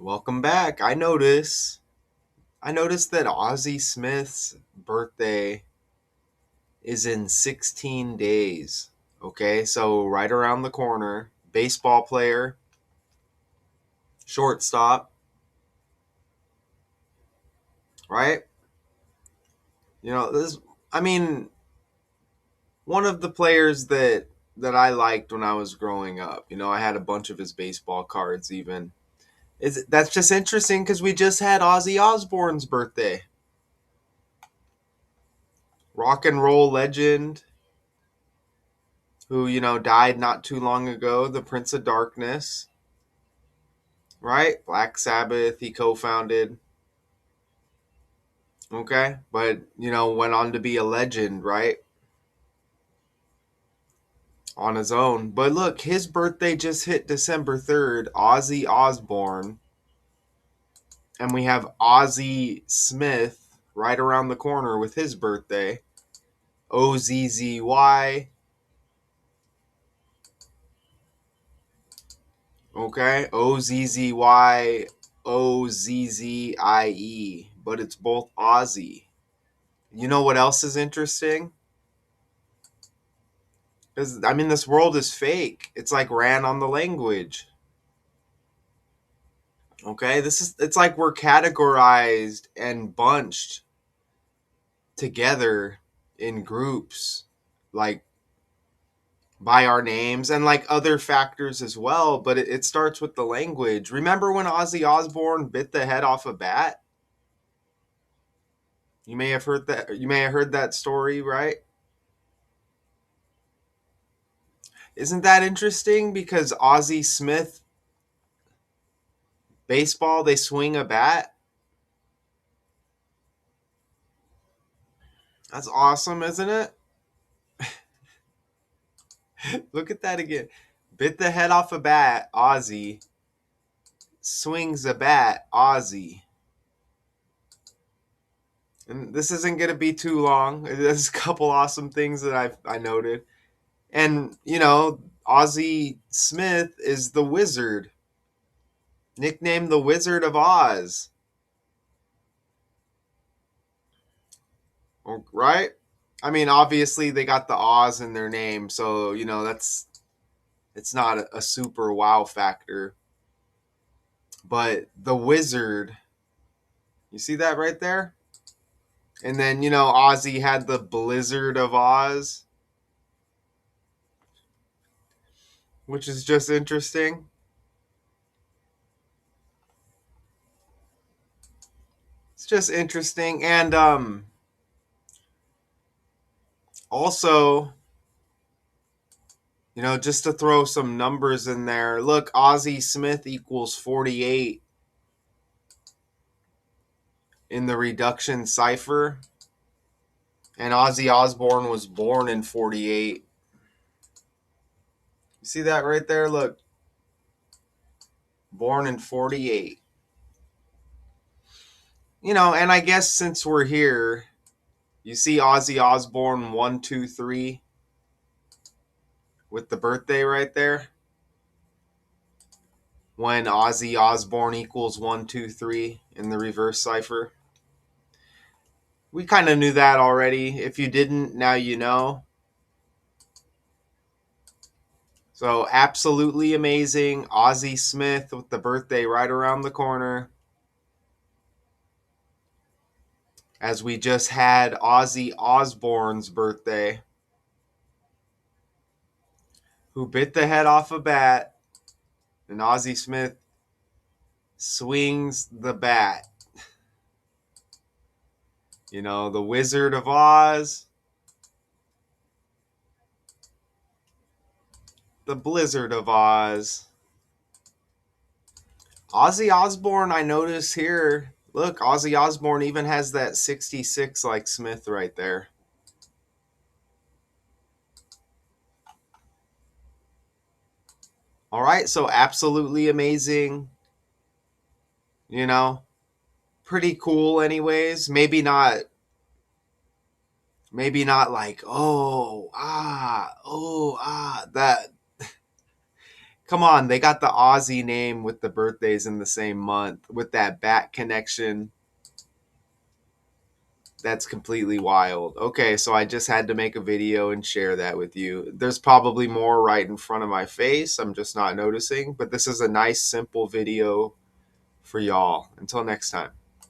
Welcome back. I noticed that Ozzie Smith's birthday is in 16 days. Okay, so right around the corner. Baseball player, shortstop, right? This I mean, one of the players that I liked when I was growing up. I had a bunch of his baseball cards even. That's just interesting cuz we just had Ozzy Osbourne's birthday. Rock and roll legend who died not too long ago, the Prince of Darkness, right? Black Sabbath he co-founded. Okay, but went on to be a legend, right? On his own. But look, his birthday just hit December 3rd, Ozzy Osbourne, and we have Ozzy Smith right around the corner with his birthday. Ozzy. Okay, Ozzy, Ozzie, but it's both Ozzy. You know what else is interesting? Because this world is fake. It's like ran on the language. Okay, it's like we're categorized and bunched together in groups, like by our names and like other factors as well. But it starts with the language. Remember when Ozzy Osbourne bit the head off a bat? You may have heard that. You may have heard that story, right? Isn't that interesting? Because Ozzy Smith baseball, they swing a bat. That's awesome, isn't it? Look at that again. Bit the head off a bat, Ozzy. Swings a bat, Ozzy. And this isn't going to be too long. There's a couple awesome things that I noted. And, Ozzy Smith is the Wizard, nicknamed the Wizard of Oz. Right? Obviously they got the Oz in their name, so, it's not a super wow factor. But the Wizard, you see that right there? And then, Ozzy had the Blizzard of Oz, which is just interesting. It's just interesting. And also, just to throw some numbers in there. Look, Ozzy Smith equals 48 in the reduction cipher. And Ozzy Osbourne was born in 48. You see that right there? Look, born in 48. And I guess since we're here, you see Ozzy Osbourne 123 with the birthday right there. When Ozzy Osbourne equals 123 in the reverse cipher. We kind of knew that already. If you didn't, now you know. So absolutely amazing. Ozzy Smith with the birthday right around the corner. As we just had Ozzy Osbourne's birthday, who bit the head off a bat, and Ozzy Smith swings the bat. The Wizard of Oz, the Blizzard of Oz. Ozzy Osbourne, I notice here. Look, Ozzy Osbourne even has that 66 like Smith right there. All right, so absolutely amazing. You know, pretty cool anyways. Maybe not like, oh, ah, that Come on, they got the Ozzy name with the birthdays in the same month with that bat connection. That's completely wild. Okay, so I just had to make a video and share that with you. There's probably more right in front of my face. I'm just not noticing, but this is a nice, simple video for y'all. Until next time.